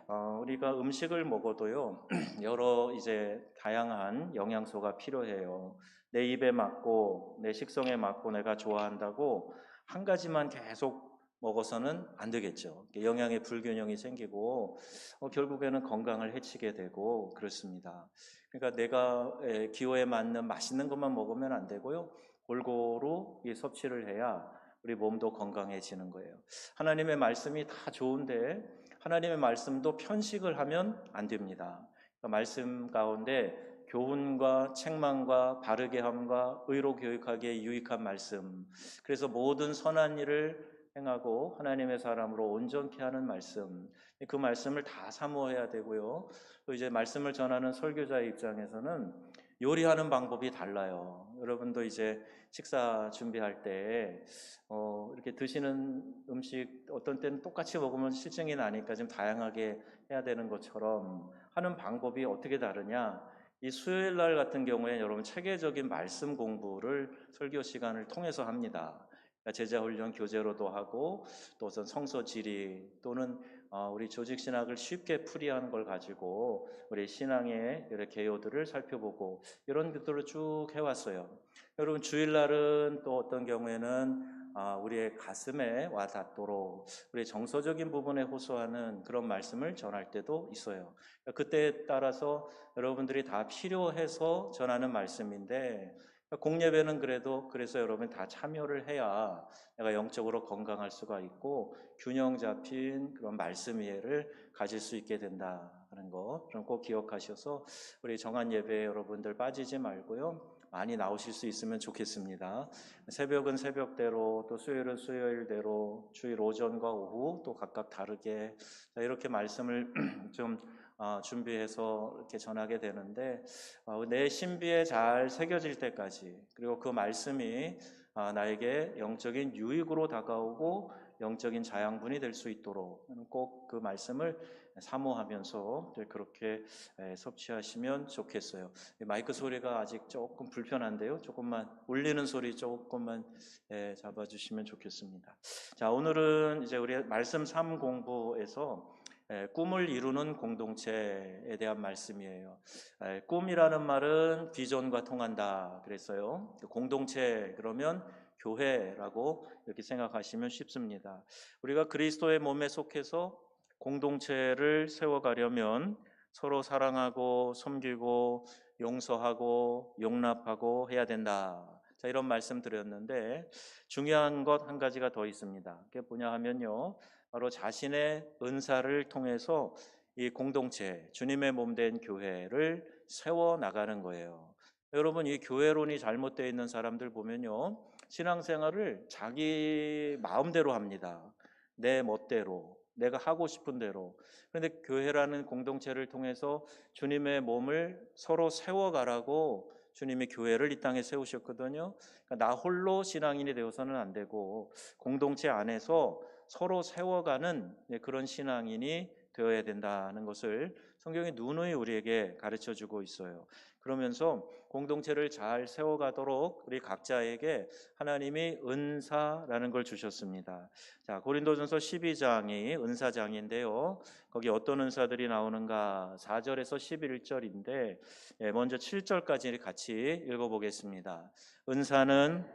우리가 음식을 먹어도요, 여러 이제 다양한 영양소가 필요해요. 내 입에 맞고, 내 식성에 맞고 내가 좋아한다고 한 가지만 계속 먹어서는 안 되겠죠. 영양의 불균형이 생기고, 결국에는 건강을 해치게 되고, 그렇습니다. 그러니까 내가 기호에 맞는 맛있는 것만 먹으면 안 되고요. 골고루 이 섭취를 해야 우리 몸도 건강해지는 거예요. 하나님의 말씀이 다 좋은데, 하나님의 말씀도 편식을 하면 안 됩니다. 그러니까 말씀 가운데 교훈과 책망과 바르게 함과 의로 교육하기에 유익한 말씀, 그래서 모든 선한 일을 행하고 하나님의 사람으로 온전케 하는 말씀, 그 말씀을 다 사모해야 되고요. 또 이제 말씀을 전하는 설교자의 입장에서는 요리하는 방법이 달라요. 여러분도 이제 식사 준비할 때 이렇게 드시는 음식 어떤 때는 똑같이 먹으면 실증이 나니까 좀 다양하게 해야 되는 것처럼 하는 방법이 어떻게 다르냐? 이 수요일 날 같은 경우에 여러분 체계적인 말씀 공부를 설교 시간을 통해서 합니다. 그러니까 제자 훈련 교재로도 하고 또 우선 성서 지리 또는 우리 조직 신학을 쉽게 풀이하는 걸 가지고 우리 신앙의 여러 개요들을 살펴보고 이런 것들을 쭉 해왔어요. 여러분 주일날은 또 어떤 경우에는 우리의 가슴에 와 닿도록 우리 정서적인 부분에 호소하는 그런 말씀을 전할 때도 있어요. 그때에 따라서 여러분들이 다 필요해서 전하는 말씀인데, 공예배는 그래서 여러분 다 참여를 해야 내가 영적으로 건강할 수가 있고 균형 잡힌 그런 말씀 이해를 가질 수 있게 된다는 거, 그럼 꼭 기억하셔서 우리 정한 예배에 여러분들 빠지지 말고요, 많이 나오실 수 있으면 좋겠습니다. 새벽은 새벽대로, 또 수요일은 수요일대로, 주일 오전과 오후 또 각각 다르게 이렇게 말씀을 좀 준비해서 이렇게 전하게 되는데, 내 신비에 잘 새겨질 때까지, 그리고 그 말씀이 나에게 영적인 유익으로 다가오고 영적인 자양분이 될 수 있도록 꼭 그 말씀을 사모하면서 그렇게 섭취하시면 좋겠어요. 마이크 소리가 아직 조금 불편한데요, 조금만 울리는 소리 조금만 잡아주시면 좋겠습니다. 자, 오늘은 이제 우리 말씀 3 공부에서 꿈을 이루는 공동체에 대한 말씀이에요. 꿈이라는 말은 비전과 통한다 그랬어요. 공동체 그러면 교회라고 이렇게 생각하시면 쉽습니다. 우리가 그리스도의 몸에 속해서 공동체를 세워가려면 서로 사랑하고 섬기고 용서하고 용납하고 해야 된다. 자, 이런 말씀 드렸는데 중요한 것 한 가지가 더 있습니다. 그게 뭐냐 하면요, 바로 자신의 은사를 통해서 이 공동체, 주님의 몸된 교회를 세워나가는 거예요. 여러분, 이 교회론이 잘못되어 있는 사람들 보면요, 신앙생활을 자기 마음대로 합니다. 내 멋대로, 내가 하고 싶은 대로. 그런데 교회라는 공동체를 통해서 주님의 몸을 서로 세워가라고 주님이 교회를 이 땅에 세우셨거든요. 그러니까 나 홀로 신앙인이 되어서는 안 되고 공동체 안에서 서로 세워가는 그런 신앙인이 되어야 된다는 것을 성경이 누누이 우리에게 가르쳐주고 있어요. 그러면서 공동체를 잘 세워가도록 우리 각자에게 하나님이 은사라는 걸 주셨습니다. 자, 고린도전서 12장이 은사장인데요, 거기 어떤 은사들이 나오는가? 4절에서 11절인데 먼저 7절까지 같이 읽어보겠습니다. 은사는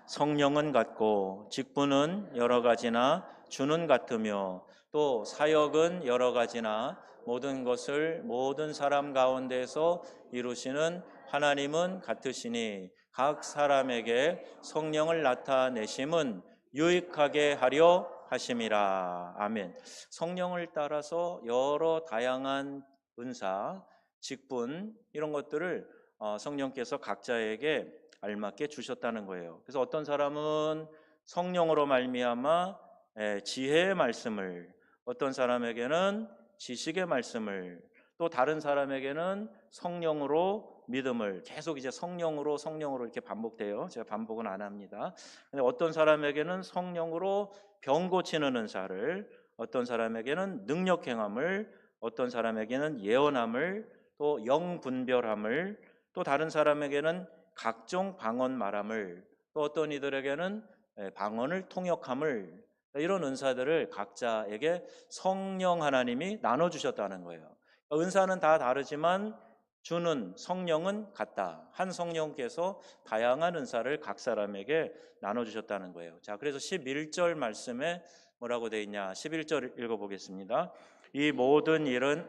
성령은 같고 직분은 여러 가지나 주는 같으며 또 사역은 여러 가지나 모든 것을 모든 사람 가운데서 이루시는 하나님은 같으시니 각 사람에게 성령을 나타내심은 유익하게 하려 하심이라. 아멘. 성령을 따라서 여러 다양한 은사, 직분 이런 것들을 성령께서 각자에게 알맞게 주셨다는 거예요. 그래서 어떤 사람은 성령으로 말미암아 지혜의 말씀을, 어떤 사람에게는 지식의 말씀을, 또 다른 사람에게는 성령으로 믿음을, 계속 이제 성령으로 이렇게 반복돼요. 제가 반복은 안 합니다. 근데 어떤 사람에게는 성령으로 병 고치는 은사를, 어떤 사람에게는 능력 행함을, 어떤 사람에게는 예언함을, 또 영분별함을, 또 다른 사람에게는 각종 방언 말함을, 또 어떤 이들에게는 방언을 통역함을, 이런 은사들을 각자에게 성령 하나님이 나눠주셨다는 거예요. 은사는 다 다르지만 주는 성령은 같다. 한 성령께서 다양한 은사를 각 사람에게 나눠주셨다는 거예요. 자, 그래서 11절 말씀에 뭐라고 되어 있냐? 11절 읽어보겠습니다. 이 모든 일은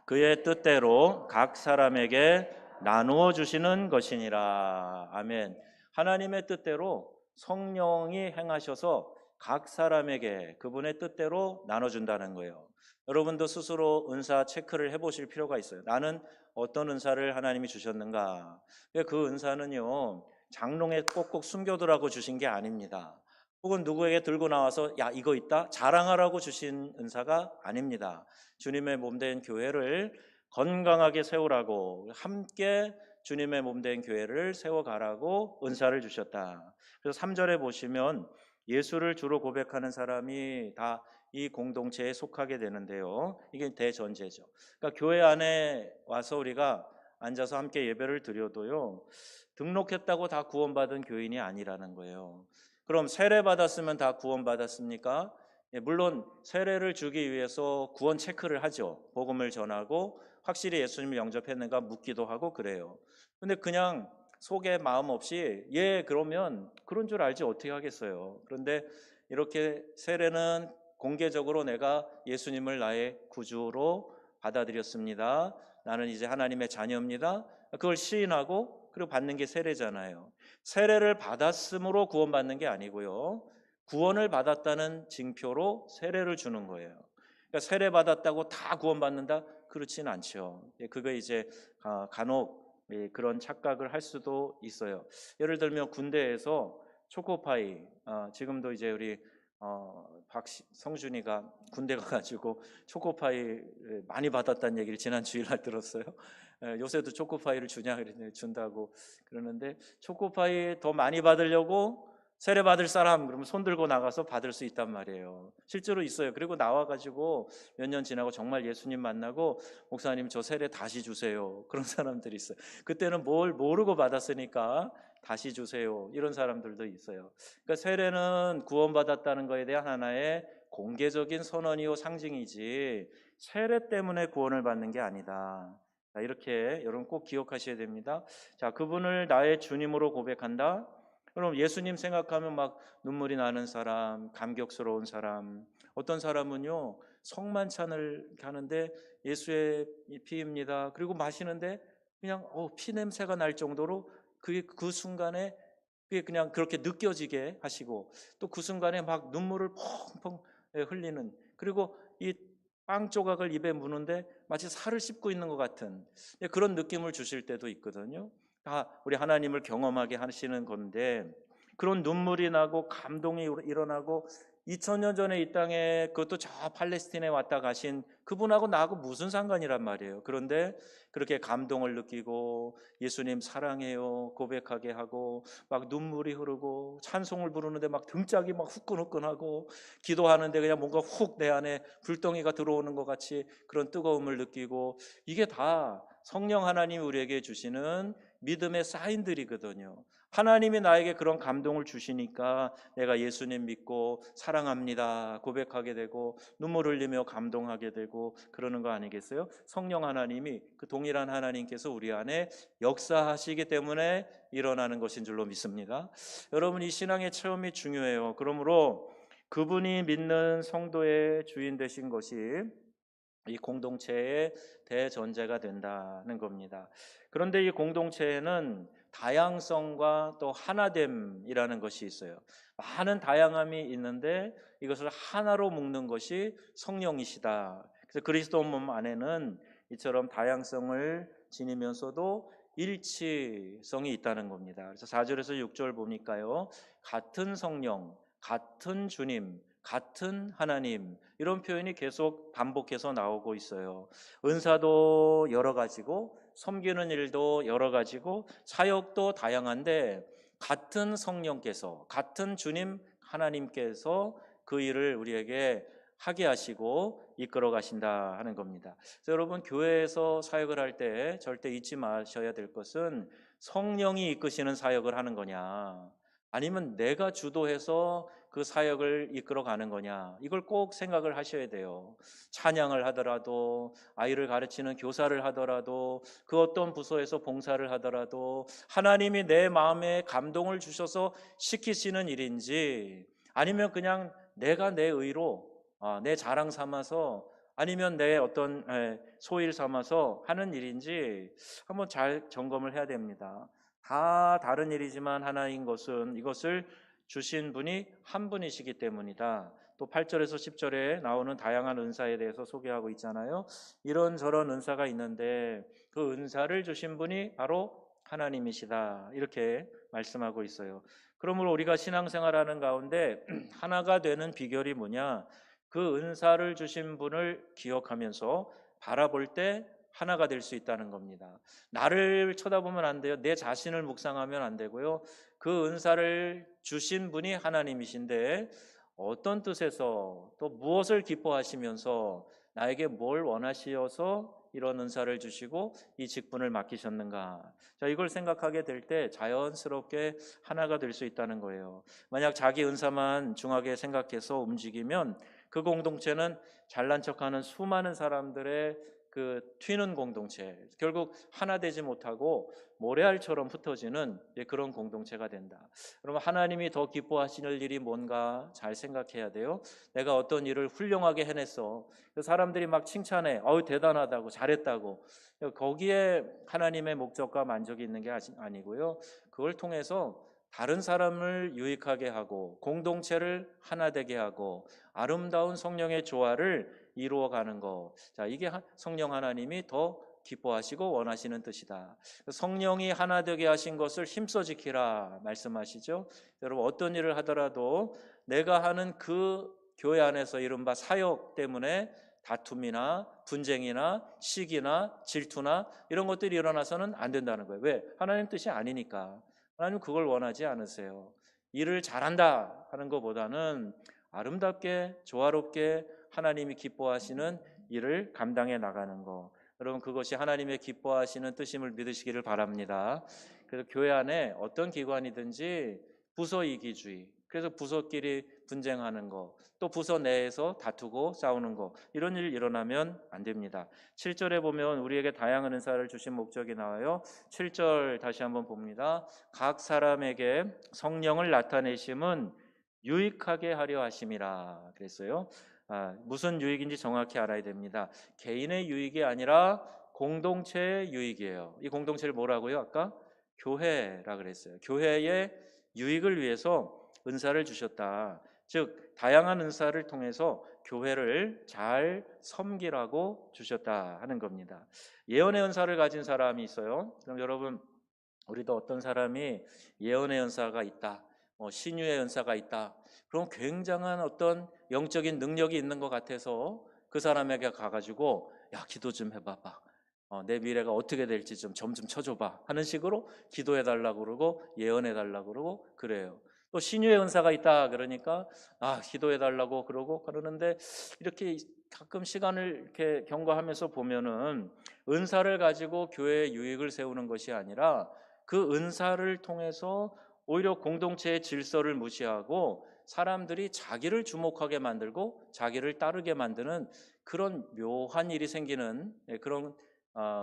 그의 뜻대로 각 사람에게 나누어 주시는 것이니라. 아멘. 하나님의 뜻대로 성령이 행하셔서 각 사람에게 그분의 뜻대로 나눠준다는 거예요. 여러분도 스스로 은사 체크를 해보실 필요가 있어요. 나는 어떤 은사를 하나님이 주셨는가? 그 은사는요, 장롱에 꼭꼭 숨겨두라고 주신 게 아닙니다. 혹은 누구에게 들고 나와서 야 이거 있다 자랑하라고 주신 은사가 아닙니다. 주님의 몸된 교회를 건강하게 세우라고, 함께 주님의 몸된 교회를 세워가라고 은사를 주셨다. 그래서 3절에 보시면 예수를 주로 고백하는 사람이 다 이 공동체에 속하게 되는데요. 이게 대전제죠. 그러니까 교회 안에 와서 우리가 앉아서 함께 예배를 드려도요, 등록했다고 다 구원받은 교인이 아니라는 거예요. 그럼 세례 받았으면 다 구원받았습니까? 물론 세례를 주기 위해서 구원 체크를 하죠. 복음을 전하고 확실히 예수님을 영접했는가 묻기도 하고 그래요. 근데 그냥 속에 마음 없이 그러면 그런 줄 알지 어떻게 하겠어요. 그런데 이렇게 세례는 공개적으로 내가 예수님을 나의 구주로 받아들였습니다. 나는 이제 하나님의 자녀입니다. 그걸 시인하고 그리고 받는 게 세례잖아요. 세례를 받았으므로 구원받는 게 아니고요. 구원을 받았다는 징표로 세례를 주는 거예요. 그러니까 세례 받았다고 다 구원받는다? 그렇지는 않죠. 그거 이제 간혹 그런 착각을 할 수도 있어요. 예를 들면 군대에서 초코파이, 지금도 이제 우리 성준이가 군대 가가지고 초코파이 많이 받았다는 얘기를 지난 주일날 들었어요. 요새도 초코파이를 주냐 그랬는데 준다고 그러는데, 초코파이 더 많이 받으려고 세례 받을 사람 그러면 손 들고 나가서 받을 수 있단 말이에요. 실제로 있어요. 그리고 나와가지고 몇 년 지나고 정말 예수님 만나고 목사님 저 세례 다시 주세요. 그런 사람들이 있어요. 그때는 뭘 모르고 받았으니까 다시 주세요. 이런 사람들도 있어요. 그러니까 세례는 구원받았다는 것에 대한 하나의 공개적인 선언이요 상징이지 세례 때문에 구원을 받는 게 아니다. 자, 이렇게 여러분 꼭 기억하셔야 됩니다. 자, 그분을 나의 주님으로 고백한다. 그럼 예수님 생각하면 막 눈물이 나는 사람, 감격스러운 사람, 어떤 사람은요 성만찬을 하는데 예수의 피입니다. 그리고 마시는데 그냥 피 냄새가 날 정도로 그 순간에 그게 그냥 그렇게 느껴지게 하시고, 또 그 순간에 막 눈물을 펑펑 흘리는, 그리고 이 빵 조각을 입에 무는데 마치 살을 씹고 있는 것 같은 그런 느낌을 주실 때도 있거든요. 다 우리 하나님을 경험하게 하시는 건데, 그런 눈물이 나고 감동이 일어나고 2000년 전에 이 땅에, 그것도 저 팔레스틴에 왔다 가신 그분하고 나하고 무슨 상관이란 말이에요. 그런데 그렇게 감동을 느끼고 예수님 사랑해요 고백하게 하고 막 눈물이 흐르고 찬송을 부르는데 막 등짝이 막 후끈후끈하고 기도하는데 그냥 뭔가 훅 내 안에 불덩이가 들어오는 것 같이 그런 뜨거움을 느끼고, 이게 다 성령 하나님이 우리에게 주시는 믿음의 사인들이거든요. 하나님이 나에게 그런 감동을 주시니까 내가 예수님 믿고 사랑합니다 고백하게 되고 눈물 흘리며 감동하게 되고 그러는 거 아니겠어요? 성령 하나님이, 그 동일한 하나님께서 우리 안에 역사하시기 때문에 일어나는 것인 줄로 믿습니다. 여러분, 이 신앙의 체험이 중요해요. 그러므로 그분이 믿는 성도의 주인 되신 것이 이 공동체의 대전제가 된다는 겁니다. 그런데 이 공동체에는 다양성과 또 하나됨이라는 것이 있어요. 많은 다양함이 있는데 이것을 하나로 묶는 것이 성령이시다. 그래서 그리스도 몸 안에는 이처럼 다양성을 지니면서도 일치성이 있다는 겁니다. 그래서 4절에서 6절 보니까요, 같은 성령, 같은 주님, 같은 하나님, 이런 표현이 계속 반복해서 나오고 있어요. 은사도 여러 가지고 섬기는 일도 여러 가지고 사역도 다양한데 같은 성령께서, 같은 주님 하나님께서 그 일을 우리에게 하게 하시고 이끌어 가신다 하는 겁니다. 그래서 여러분, 교회에서 사역을 할 때 절대 잊지 마셔야 될 것은 성령이 이끄시는 사역을 하는 거냐, 아니면 내가 주도해서 그 사역을 이끌어가는 거냐, 이걸 꼭 생각을 하셔야 돼요. 찬양을 하더라도, 아이를 가르치는 교사를 하더라도, 그 어떤 부서에서 봉사를 하더라도 하나님이 내 마음에 감동을 주셔서 시키시는 일인지, 아니면 그냥 내가 내 의로 내 자랑 삼아서, 아니면 내 어떤 소일 삼아서 하는 일인지 한번 잘 점검을 해야 됩니다. 다 다른 일이지만 하나인 것은 이것을 주신 분이 한 분이시기 때문이다. 또 8절에서 10절에 나오는 다양한 은사에 대해서 소개하고 있잖아요. 이런저런 은사가 있는데 그 은사를 주신 분이 바로 하나님이시다, 이렇게 말씀하고 있어요. 그러므로 우리가 신앙생활하는 가운데 하나가 되는 비결이 뭐냐? 그 은사를 주신 분을 기억하면서 바라볼 때 하나가 될 수 있다는 겁니다. 나를 쳐다보면 안 돼요. 내 자신을 묵상하면 안 되고요. 그 은사를 주신 분이 하나님이신데 어떤 뜻에서 또 무엇을 기뻐하시면서 나에게 뭘 원하시어서 이런 은사를 주시고 이 직분을 맡기셨는가. 자, 이걸 생각하게 될 때 자연스럽게 하나가 될 수 있다는 거예요. 만약 자기 은사만 중하게 생각해서 움직이면 그 공동체는 잘난 척하는 수많은 사람들의 그 튀는 공동체, 결국 하나 되지 못하고 모래알처럼 흩어지는 그런 공동체가 된다. 그러면 하나님이 더 기뻐하시는 일이 뭔가 잘 생각해야 돼요. 내가 어떤 일을 훌륭하게 해냈어. 그 사람들이 막 칭찬해. 어우, 대단하다고, 잘했다고. 거기에 하나님의 목적과 만족이 있는 게 아니고요. 그걸 통해서 다른 사람을 유익하게 하고 공동체를 하나 되게 하고 아름다운 성령의 조화를 이루어가는 것. 자, 이게 성령 하나님이 더 기뻐하시고 원하시는 뜻이다. 성령이 하나 되게 하신 것을 힘써 지키라 말씀하시죠. 여러분, 어떤 일을 하더라도 내가 하는 그 교회 안에서 이른바 사역 때문에 다툼이나 분쟁이나 시기나 질투나 이런 것들이 일어나서는 안 된다는 거예요. 왜? 하나님 뜻이 아니니까. 하나님 그걸 원하지 않으세요. 일을 잘한다 하는 것보다는 아름답게 조화롭게 하나님이 기뻐하시는 일을 감당해 나가는 거. 여러분, 그것이 하나님의 기뻐하시는 뜻임을 믿으시기를 바랍니다. 그래서 교회 안에 어떤 기관이든지 부서 이기주의, 그래서 부서끼리 분쟁하는 거, 또 부서 내에서 다투고 싸우는 거, 이런 일 일어나면 안 됩니다. 7절에 보면 우리에게 다양한 은사를 주신 목적이 나와요. 7절 다시 한번 봅니다. 각 사람에게 성령을 나타내심은 유익하게 하려 하심이라 그랬어요. 무슨 유익인지 정확히 알아야 됩니다. 개인의 유익이 아니라 공동체의 유익이에요. 이 공동체를 뭐라고요? 아까 교회라 그랬어요. 교회의 유익을 위해서 은사를 주셨다. 즉 다양한 은사를 통해서 교회를 잘 섬기라고 주셨다 하는 겁니다. 예언의 은사를 가진 사람이 있어요. 그럼 여러분, 우리도 어떤 사람이 예언의 은사가 있다, 신유의 은사가 있다, 그럼 굉장한 어떤 영적인 능력이 있는 것 같아서 그 사람에게 가가지고 야, 기도 좀 해봐봐, 내 미래가 어떻게 될지 좀 점 좀 쳐줘봐 하는 식으로 기도해달라고 그러고 예언해달라고 그러고 그래요. 또 신유의 은사가 있다 그러니까 기도해달라고 그러고 그러는데, 이렇게 가끔 시간을 이렇게 경과하면서 보면은 은사를 가지고 교회의 유익을 세우는 것이 아니라 그 은사를 통해서 오히려 공동체의 질서를 무시하고 사람들이 자기를 주목하게 만들고 자기를 따르게 만드는 그런 묘한 일이 생기는 그런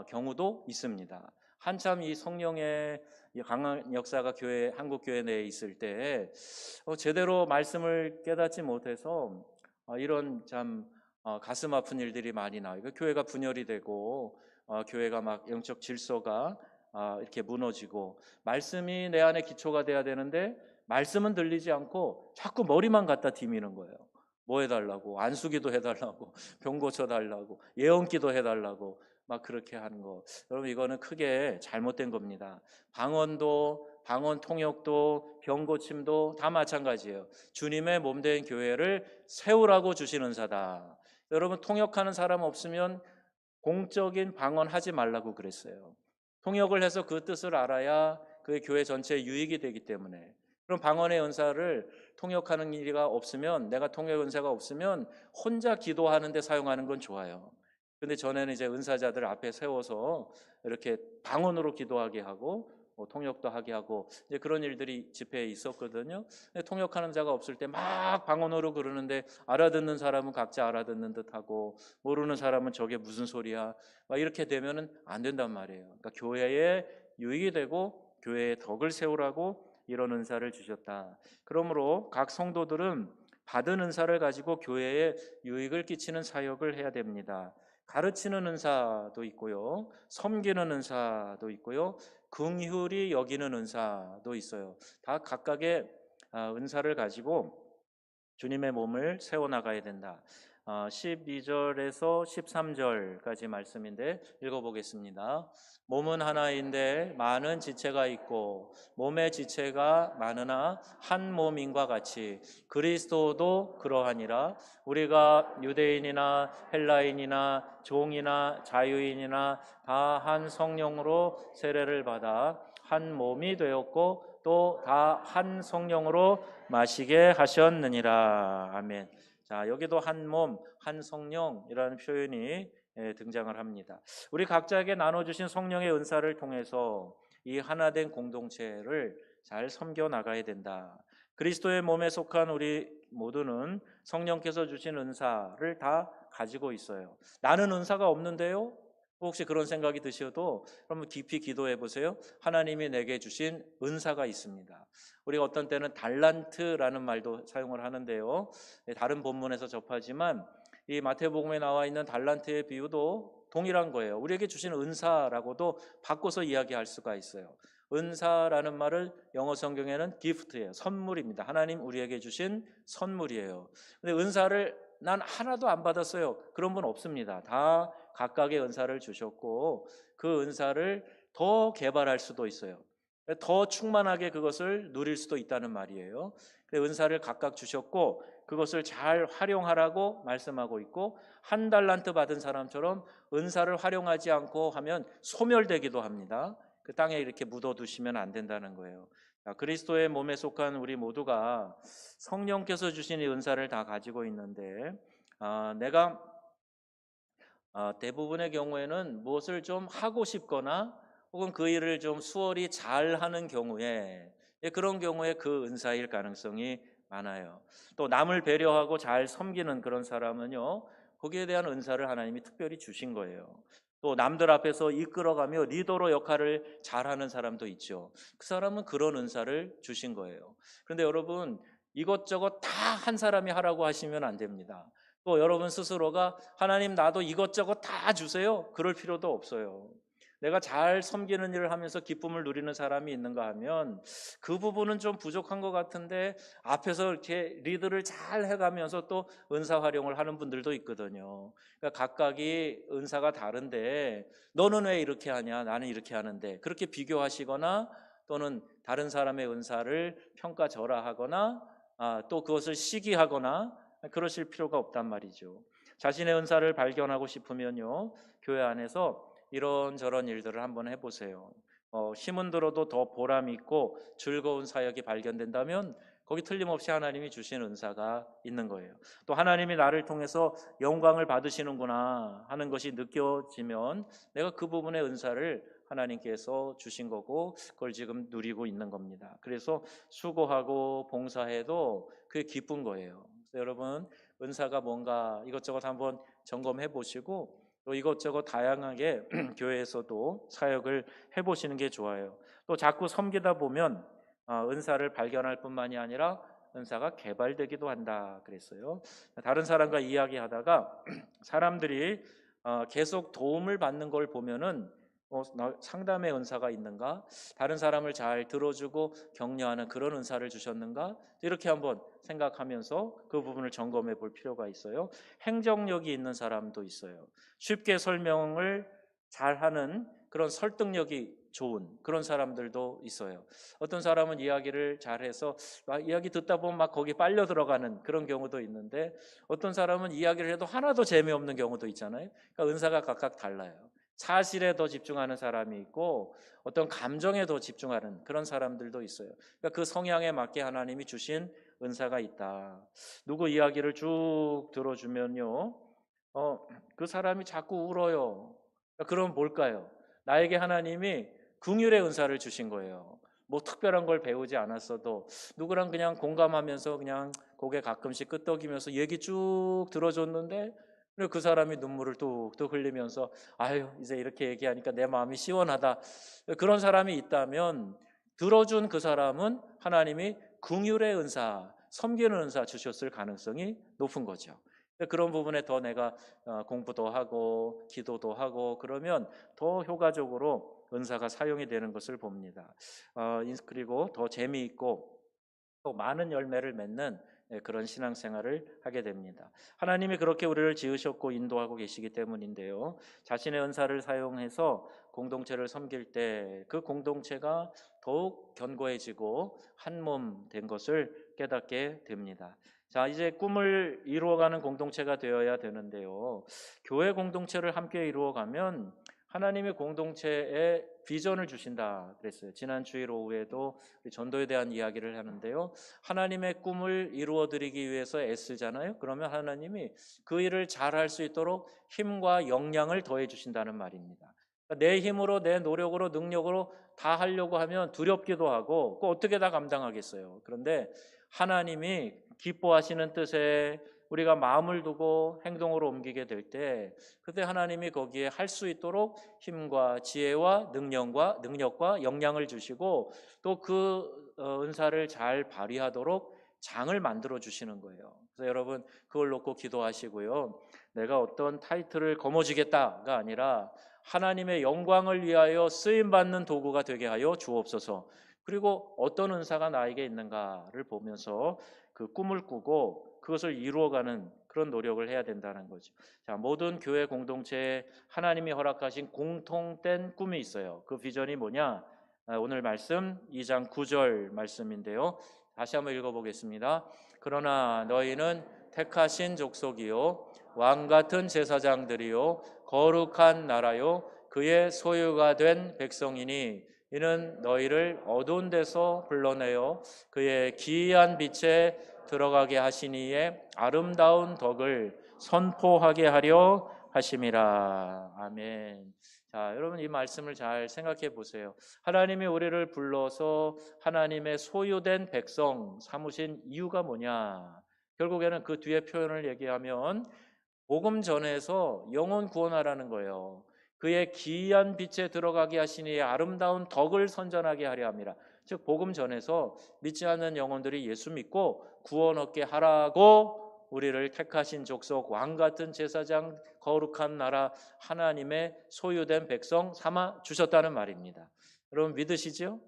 경우도 있습니다. 한참 이 성령의 강한 역사가 한국 교회 내에 있을 때 제대로 말씀을 깨닫지 못해서 이런 참 가슴 아픈 일들이 많이 나와요. 교회가 분열이 되고 교회가 막 영적 질서가 이렇게 무너지고, 말씀이 내 안에 기초가 돼야 되는데 말씀은 들리지 않고 자꾸 머리만 갖다 디미는 거예요. 뭐 해달라고, 안수기도 해달라고, 병 고쳐달라고, 예언기도 해달라고 막 그렇게 하는 거. 여러분, 이거는 크게 잘못된 겁니다. 방언 통역도 병 고침도 다 마찬가지예요. 주님의 몸된 교회를 세우라고 주신 은사다. 여러분, 통역하는 사람 없으면 공적인 방언하지 말라고 그랬어요. 통역을 해서 그 뜻을 알아야 그 교회 전체에 유익이 되기 때문에. 그럼 방언의 은사를 통역하는 일이 없으면, 내가 통역 은사가 없으면 혼자 기도하는데 사용하는 건 좋아요. 근데 전에는 이제 은사자들 앞에 세워서 이렇게 방언으로 기도하게 하고 통역도 하게 하고 이제 그런 일들이 집회에 있었거든요. 통역하는 자가 없을 때 막 방언으로 그러는데 알아듣는 사람은 각자 알아듣는 듯하고 모르는 사람은 저게 무슨 소리야 막 이렇게 되면은 안 된단 말이에요. 그러니까 교회에 유익이 되고 교회에 덕을 세우라고 이런 은사를 주셨다. 그러므로 각 성도들은 받은 은사를 가지고 교회에 유익을 끼치는 사역을 해야 됩니다. 가르치는 은사도 있고요, 섬기는 은사도 있고요, 긍휼히 여기는 은사도 있어요. 다 각각의 은사를 가지고 주님의 몸을 세워나가야 된다. 12절에서 13절까지 말씀인데 읽어보겠습니다. 몸은 하나인데 많은 지체가 있고 몸의 지체가 많으나 한 몸인과 같이 그리스도도 그러하니라. 우리가 유대인이나 헬라인이나 종이나 자유인이나 다 한 성령으로 세례를 받아 한 몸이 되었고 또 다 한 성령으로 마시게 하셨느니라. 아멘. 자, 여기도 한 몸, 한 성령이라는 표현이 등장을 합니다. 우리 각자에게 나눠주신 성령의 은사를 통해서 이 하나된 공동체를 잘 섬겨 나가야 된다. 그리스도의 몸에 속한 우리 모두는 성령께서 주신 은사를 다 가지고 있어요. 나는 은사가 없는데요? 혹시 그런 생각이 드셔도 그러면 깊이 기도해 보세요. 하나님이 내게 주신 은사가 있습니다. 우리가 어떤 때는 달란트라는 말도 사용을 하는데요. 다른 본문에서 접하지만 이 마태복음에 나와 있는 달란트의 비유도 동일한 거예요. 우리에게 주신 은사라고도 바꿔서 이야기할 수가 있어요. 은사라는 말을 영어 성경에는 gift예요. 선물입니다. 하나님 우리에게 주신 선물이에요. 근데 은사를 난 하나도 안 받았어요. 그런 분 없습니다. 다 각각의 은사를 주셨고 그 은사를 더 개발할 수도 있어요. 더 충만하게 그것을 누릴 수도 있다는 말이에요. 은사를 각각 주셨고 그것을 잘 활용하라고 말씀하고 있고 한 달란트 받은 사람처럼 은사를 활용하지 않고 하면 소멸되기도 합니다. 그 땅에 이렇게 묻어두시면 안 된다는 거예요. 그리스도의 몸에 속한 우리 모두가 성령께서 주신 이 은사를 다 가지고 있는데 내가 대부분의 경우에는 무엇을 좀 하고 싶거나 혹은 그 일을 좀 수월히 잘하는 경우에 그런 경우에 그 은사일 가능성이 많아요. 또 남을 배려하고 잘 섬기는 그런 사람은요, 거기에 대한 은사를 하나님이 특별히 주신 거예요. 또 남들 앞에서 이끌어가며 리더로 역할을 잘하는 사람도 있죠. 그 사람은 그런 은사를 주신 거예요. 그런데 여러분, 이것저것 다 한 사람이 하라고 하시면 안 됩니다. 또 여러분 스스로가 하나님 나도 이것저것 다 주세요. 그럴 필요도 없어요. 내가 잘 섬기는 일을 하면서 기쁨을 누리는 사람이 있는가 하면 그 부분은 좀 부족한 것 같은데 앞에서 이렇게 리드를 잘 해가면서 또 은사 활용을 하는 분들도 있거든요. 그러니까 각각이 은사가 다른데 너는 왜 이렇게 하냐 나는 이렇게 하는데 그렇게 비교하시거나 또는 다른 사람의 은사를 평가절하하거나 또 그것을 시기하거나 그러실 필요가 없단 말이죠. 자신의 은사를 발견하고 싶으면요, 교회 안에서 이런저런 일들을 한번 해보세요. 힘은 들어도 더 보람 있고 즐거운 사역이 발견된다면 거기 틀림없이 하나님이 주신 은사가 있는 거예요. 또 하나님이 나를 통해서 영광을 받으시는구나 하는 것이 느껴지면 내가 그 부분의 은사를 하나님께서 주신 거고 그걸 지금 누리고 있는 겁니다. 그래서 수고하고 봉사해도 그게 기쁜 거예요. 여러분 은사가 뭔가 이것저것 한번 점검해 보시고 또 이것저것 다양하게 교회에서도 사역을 해보시는 게 좋아요. 또 자꾸 섬기다 보면 은사를 발견할 뿐만이 아니라 은사가 개발되기도 한다 그랬어요. 다른 사람과 이야기하다가 사람들이 계속 도움을 받는 걸 보면은 상담의 은사가 있는가? 다른 사람을 잘 들어주고 격려하는 그런 은사를 주셨는가? 이렇게 한번 생각하면서 그 부분을 점검해 볼 필요가 있어요. 행정력이 있는 사람도 있어요. 쉽게 설명을 잘하는 그런 설득력이 좋은 그런 사람들도 있어요. 어떤 사람은 이야기를 잘해서 이야기 듣다 보면 막 거기 빨려 들어가는 그런 경우도 있는데 어떤 사람은 이야기를 해도 하나도 재미없는 경우도 있잖아요. 그러니까 은사가 각각 달라요. 사실에 더 집중하는 사람이 있고 어떤 감정에 더 집중하는 그런 사람들도 있어요. 그러니까 그 성향에 맞게 하나님이 주신 은사가 있다. 누구 이야기를 쭉 들어주면요, 그 사람이 자꾸 울어요. 그러니까 그럼 뭘까요? 나에게 하나님이 긍휼의 은사를 주신 거예요. 뭐 특별한 걸 배우지 않았어도 누구랑 그냥 공감하면서 그냥 고개 가끔씩 끄덕이면서 얘기 쭉 들어줬는데 그 사람이 눈물을 뚝뚝 흘리면서 아유 이제 이렇게 얘기하니까 내 마음이 시원하다. 그런 사람이 있다면 들어준 그 사람은 하나님이 긍휼의 은사, 섬기는 은사 주셨을 가능성이 높은 거죠. 그런 부분에 더 내가 공부도 하고 기도도 하고 그러면 더 효과적으로 은사가 사용이 되는 것을 봅니다. 그리고 더 재미있고 또 많은 열매를 맺는 그런 신앙생활을 하게 됩니다. 하나님이 그렇게 우리를 지으셨고 인도하고 계시기 때문인데요. 자신의 은사를 사용해서 공동체를 섬길 때 그 공동체가 더욱 견고해지고 한 몸 된 것을 깨닫게 됩니다. 자, 이제 꿈을 이루어가는 공동체가 되어야 되는데요. 교회 공동체를 함께 이루어가면 하나님의 공동체에 비전을 주신다 그랬어요. 지난 주일 오후에도 전도에 대한 이야기를 하는데요. 하나님의 꿈을 이루어드리기 위해서 애쓰잖아요. 그러면 하나님이 그 일을 잘할 수 있도록 힘과 역량을 더해 주신다는 말입니다. 내 힘으로 내 노력으로 능력으로 다 하려고 하면 두렵기도 하고 어떻게 다 감당하겠어요. 그런데 하나님이 기뻐하시는 뜻에 우리가 마음을 두고 행동으로 옮기게 될 때 그때 하나님이 거기에 할 수 있도록 힘과 지혜와 능력과 역량을 주시고 또 그 은사를 잘 발휘하도록 장을 만들어 주시는 거예요. 그래서 여러분 그걸 놓고 기도하시고요. 내가 어떤 타이틀을 거머쥐겠다가 아니라 하나님의 영광을 위하여 쓰임 받는 도구가 되게 하여 주옵소서. 그리고 어떤 은사가 나에게 있는가를 보면서 그 꿈을 꾸고 그것을 이루어가는 그런 노력을 해야 된다는 거죠. 자, 모든 교회 공동체에 하나님이 허락하신 공통된 꿈이 있어요. 그 비전이 뭐냐? 오늘 말씀 2장 9절 말씀인데요. 다시 한번 읽어보겠습니다. 그러나 너희는 택하신 족속이요 왕 같은 제사장들이요 거룩한 나라요 그의 소유가 된 백성이니 이는 너희를 어두운 데서 불러내어 그의 기이한 빛에 들어가게 하시니에 아름다운 덕을 선포하게 하려 하심이라. 아멘. 자, 여러분 이 말씀을 잘 생각해 보세요. 하나님이 우리를 불러서 하나님의 소유된 백성 삼으신 이유가 뭐냐? 결국에는 그 뒤에 표현을 얘기하면 복음 전에서 영혼 구원하라는 거예요. 그의 기이한 빛에 들어가게 하시니 아름다운 덕을 선전하게 하려 함이라. 즉 복음 전에서 믿지 않는 영혼들이 예수 믿고 구원 얻게 하라고 우리를 택하신 족속 왕 같은 제사장 거룩한 나라 하나님의 소유된 백성 삼아 주셨다는 말입니다. 여러분 믿으시죠?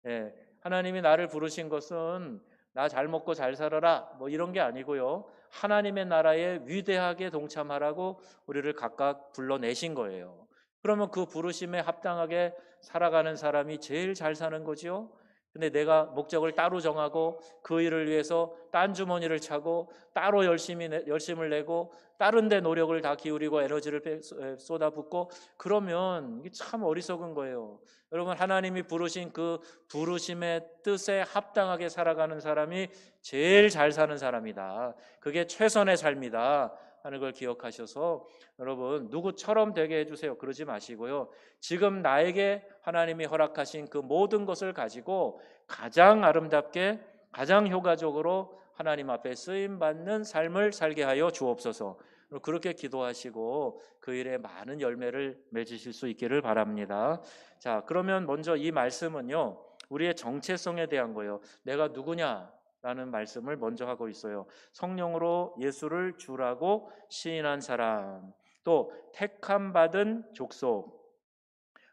예, 하나님이 나를 부르신 것은 나 잘 먹고 잘 살아라 뭐 이런 게 아니고요. 하나님의 나라에 위대하게 동참하라고 우리를 각각 불러내신 거예요. 그러면 그 부르심에 합당하게 살아가는 사람이 제일 잘 사는 거지요. 근데 내가 목적을 따로 정하고 그 일을 위해서 딴 주머니를 차고 따로 열심을 내고 다른 데 노력을 다 기울이고 에너지를 쏟아붓고 그러면 이게 참 어리석은 거예요. 여러분 하나님이 부르신 그 부르심의 뜻에 합당하게 살아가는 사람이 제일 잘 사는 사람이다. 그게 최선의 삶이다 하는 걸 기억하셔서 여러분 누구처럼 되게 해주세요. 그러지 마시고요. 지금 나에게 하나님이 허락하신 그 모든 것을 가지고 가장 아름답게 가장 효과적으로 하나님 앞에 쓰임받는 삶을 살게 하여 주옵소서. 그렇게 기도하시고 그 일에 많은 열매를 맺으실 수 있기를 바랍니다. 자, 그러면 먼저 이 말씀은요 우리의 정체성에 대한 거예요. 내가 누구냐? 라는 말씀을 먼저 하고 있어요. 성령으로 예수를 주라고 시인한 사람, 또 택함 받은 족속,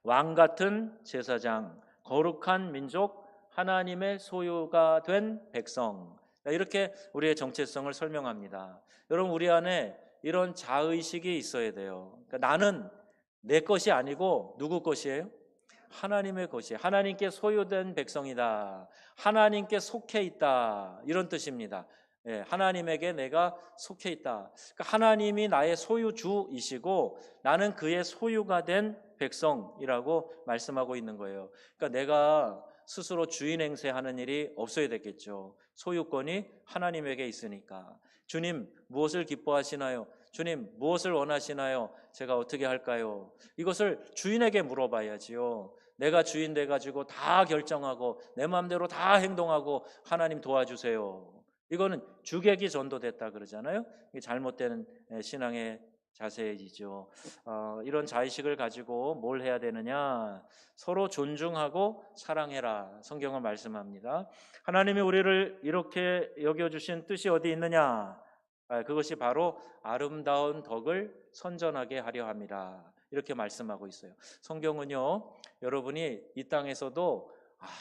왕 같은 제사장, 거룩한 민족, 하나님의 소유가 된 백성. 이렇게 우리의 정체성을 설명합니다. 여러분 우리 안에 이런 자의식이 있어야 돼요. 그러니까 나는 내 것이 아니고 누구 것이에요? 하나님의 것이 하나님께 소유된 백성이다. 하나님께 속해 있다. 이런 뜻입니다. 예, 하나님에게 내가 속해 있다. 그러니까 하나님이 나의 소유주이시고 나는 그의 소유가 된 백성이라고 말씀하고 있는 거예요. 그러니까 내가 스스로 주인 행세하는 일이 없어야 되겠죠. 소유권이 하나님에게 있으니까. 주님 무엇을 기뻐하시나요? 주님 무엇을 원하시나요? 제가 어떻게 할까요? 이것을 주인에게 물어봐야지요. 내가 주인 돼가지고 다 결정하고 내 마음대로 다 행동하고 하나님 도와주세요. 이거는 주객이 전도됐다 그러잖아요. 이게 잘못된 신앙의 자세이죠. 이런 자의식을 가지고 뭘 해야 되느냐? 서로 존중하고 사랑해라. 성경은 말씀합니다. 하나님이 우리를 이렇게 여겨주신 뜻이 어디 있느냐? 그것이 바로 아름다운 덕을 선전하게 하려 함이라. 이렇게 말씀하고 있어요. 성경은요, 여러분이 이 땅에서도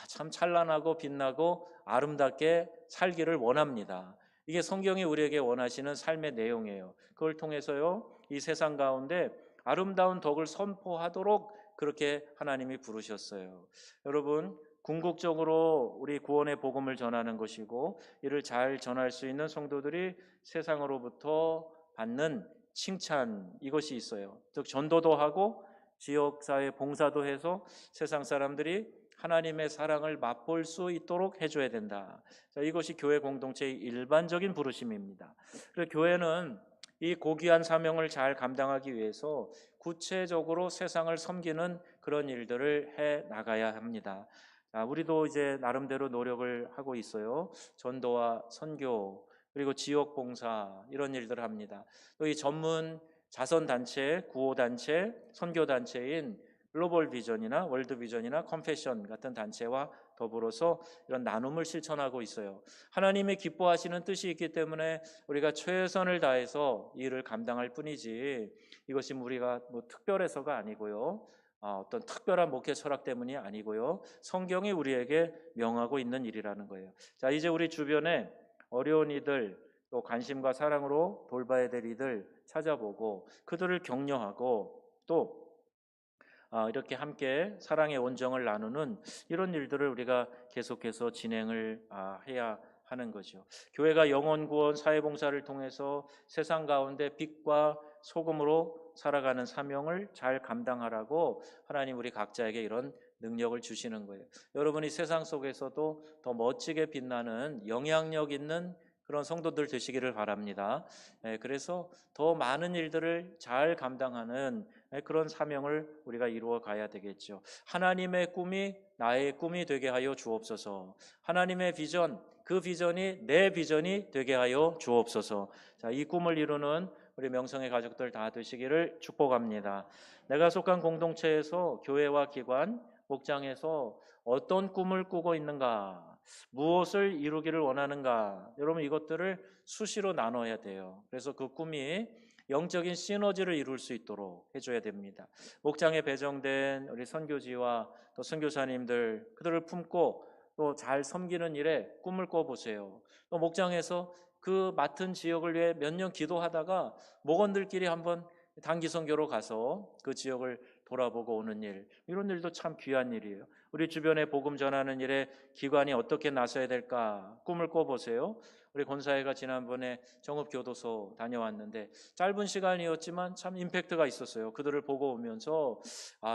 참 찬란하고 빛나고 아름답게 살기를 원합니다. 이게 성경이 우리에게 원하시는 삶의 내용이에요. 그걸 통해서요, 이 세상 가운데 아름다운 덕을 선포하도록 그렇게 하나님이 부르셨어요. 여러분, 궁극적으로 우리 구원의 복음을 전하는 것이고 이를 잘 전할 수 있는 성도들이 세상으로부터 받는 칭찬, 이것이 있어요. 즉 전도도 하고 지역사회 봉사도 해서 세상 사람들이 하나님의 사랑을 맛볼 수 있도록 해줘야 된다. 자, 이것이 교회 공동체의 일반적인 부르심입니다. 그래서 교회는 이 고귀한 사명을 잘 감당하기 위해서 구체적으로 세상을 섬기는 그런 일들을 해 나가야 합니다. 자, 우리도 이제 나름대로 노력을 하고 있어요. 전도와 선교, 그리고 지역 봉사, 이런 일들을 합니다. 또 이 전문 자선단체, 구호단체, 선교단체인 글로벌 비전이나 월드 비전이나 컴패션 같은 단체와 더불어서 이런 나눔을 실천하고 있어요. 하나님이 기뻐하시는 뜻이 있기 때문에 우리가 최선을 다해서 이 일을 감당할 뿐이지, 이것이 우리가 뭐 특별해서가 아니고요, 어떤 특별한 목회 철학 때문이 아니고요, 성경이 우리에게 명하고 있는 일이라는 거예요. 자, 이제 우리 주변에 어려운 이들, 또 관심과 사랑으로 돌봐야 될 이들 찾아보고 그들을 격려하고 또 이렇게 함께 사랑의 온정을 나누는 이런 일들을 우리가 계속해서 진행을 해야 하는 거죠. 교회가 영혼 구원 사회봉사를 통해서 세상 가운데 빛과 소금으로 살아가는 사명을 잘 감당하라고 하나님 우리 각자에게 이런 능력을 주시는 거예요. 여러분이 세상 속에서도 더 멋지게 빛나는 영향력 있는 그런 성도들 되시기를 바랍니다. 그래서 더 많은 일들을 잘 감당하는 그런 사명을 우리가 이루어 가야 되겠죠. 하나님의 꿈이 나의 꿈이 되게 하여 주옵소서. 하나님의 비전, 그 비전이 내 비전이 되게 하여 주옵소서. 자, 이 꿈을 이루는 우리 명성의 가족들 다 되시기를 축복합니다. 내가 속한 공동체에서 교회와 기관, 목장에서 어떤 꿈을 꾸고 있는가, 무엇을 이루기를 원하는가, 여러분 이것들을 수시로 나눠야 돼요. 그래서 그 꿈이 영적인 시너지를 이룰 수 있도록 해줘야 됩니다. 목장에 배정된 우리 선교지와 또 선교사님들, 그들을 품고 또 잘 섬기는 일에 꿈을 꿔보세요. 또 목장에서 그 맡은 지역을 위해 몇 년 기도하다가 목원들끼리 한번 단기 선교로 가서 그 지역을 돌아보고 오는 일, 이런 일도 참 귀한 일이에요. 우리 주변에 복음 전하는 일에 기관이 어떻게 나서야 될까 꿈을 꿔보세요. 우리 권사회가 지난번에 정읍교도소 다녀왔는데 짧은 시간이었지만 참 임팩트가 있었어요. 그들을 보고 오면서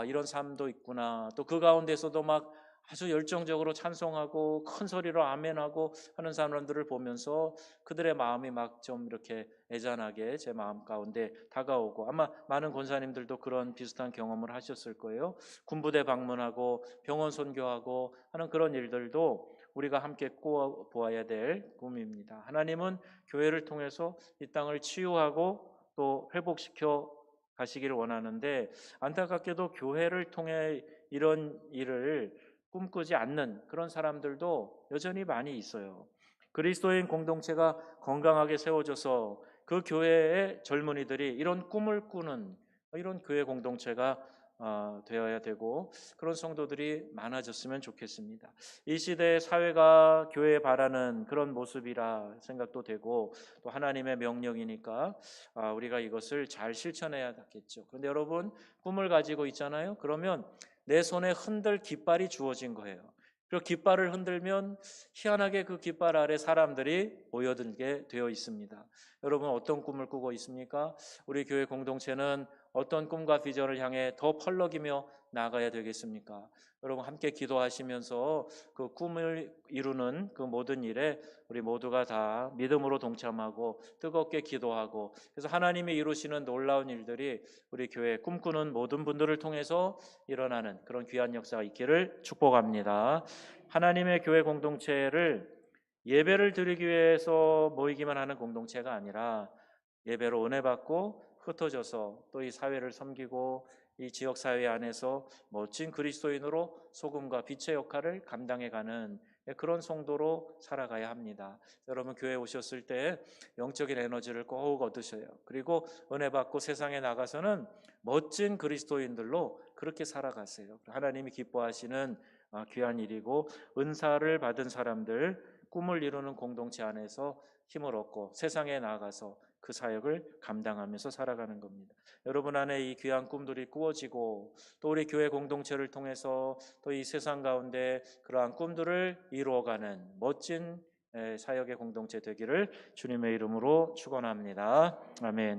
이런 삶도 있구나. 또 그 가운데서도 막 아주 열정적으로 찬송하고 큰 소리로 아멘하고 하는 사람들을 보면서 그들의 마음이 막 좀 이렇게 애잔하게 제 마음 가운데 다가오고, 아마 많은 권사님들도 그런 비슷한 경험을 하셨을 거예요. 군부대 방문하고 병원 선교하고 하는 그런 일들도 우리가 함께 꾸어 보아야 될 꿈입니다. 하나님은 교회를 통해서 이 땅을 치유하고 또 회복시켜 가시기를 원하는데, 안타깝게도 교회를 통해 이런 일을 꿈꾸지 않는 그런 사람들도 여전히 많이 있어요. 그리스도인 공동체가 건강하게 세워져서 그 교회의 젊은이들이 이런 꿈을 꾸는 이런 교회 공동체가 되어야 되고, 그런 성도들이 많아졌으면 좋겠습니다. 이 시대의 사회가 교회에 바라는 그런 모습이라 생각도 되고, 또 하나님의 명령이니까 우리가 이것을 잘 실천해야겠죠. 그런데 여러분, 꿈을 가지고 있잖아요. 그러면 내 손에 흔들 깃발이 주어진 거예요. 그리고 깃발을 흔들면 희한하게 그 깃발 아래 사람들이 모여들게 되어 있습니다. 여러분 어떤 꿈을 꾸고 있습니까? 우리 교회 공동체는 어떤 꿈과 비전을 향해 더 펄럭이며 나아가야 되겠습니까? 여러분 함께 기도하시면서 그 꿈을 이루는 그 모든 일에 우리 모두가 다 믿음으로 동참하고 뜨겁게 기도하고, 그래서 하나님이 이루시는 놀라운 일들이 우리 교회 꿈꾸는 모든 분들을 통해서 일어나는 그런 귀한 역사가 있기를 축복합니다. 하나님의 교회 공동체를 예배를 드리기 위해서 모이기만 하는 공동체가 아니라 예배로 은혜 받고 흩어져서 또 이 사회를 섬기고 이 지역 사회 안에서 멋진 그리스도인으로 소금과 빛의 역할을 감당해가는 그런 성도로 살아가야 합니다. 여러분 교회 오셨을 때 영적인 에너지를 꼭 얻으셔요. 그리고 은혜 받고 세상에 나가서는 멋진 그리스도인들로 그렇게 살아가세요. 하나님이 기뻐하시는 귀한 일이고, 은사를 받은 사람들, 꿈을 이루는 공동체 안에서 힘을 얻고 세상에 나가서 그 사역을 감당하면서 살아가는 겁니다. 여러분 안에 이 귀한 꿈들이 꾸어지고, 또 우리 교회 공동체를 통해서 또 이 세상 가운데 그러한 꿈들을 이루어가는 멋진 사역의 공동체 되기를 주님의 이름으로 축원합니다. 아멘.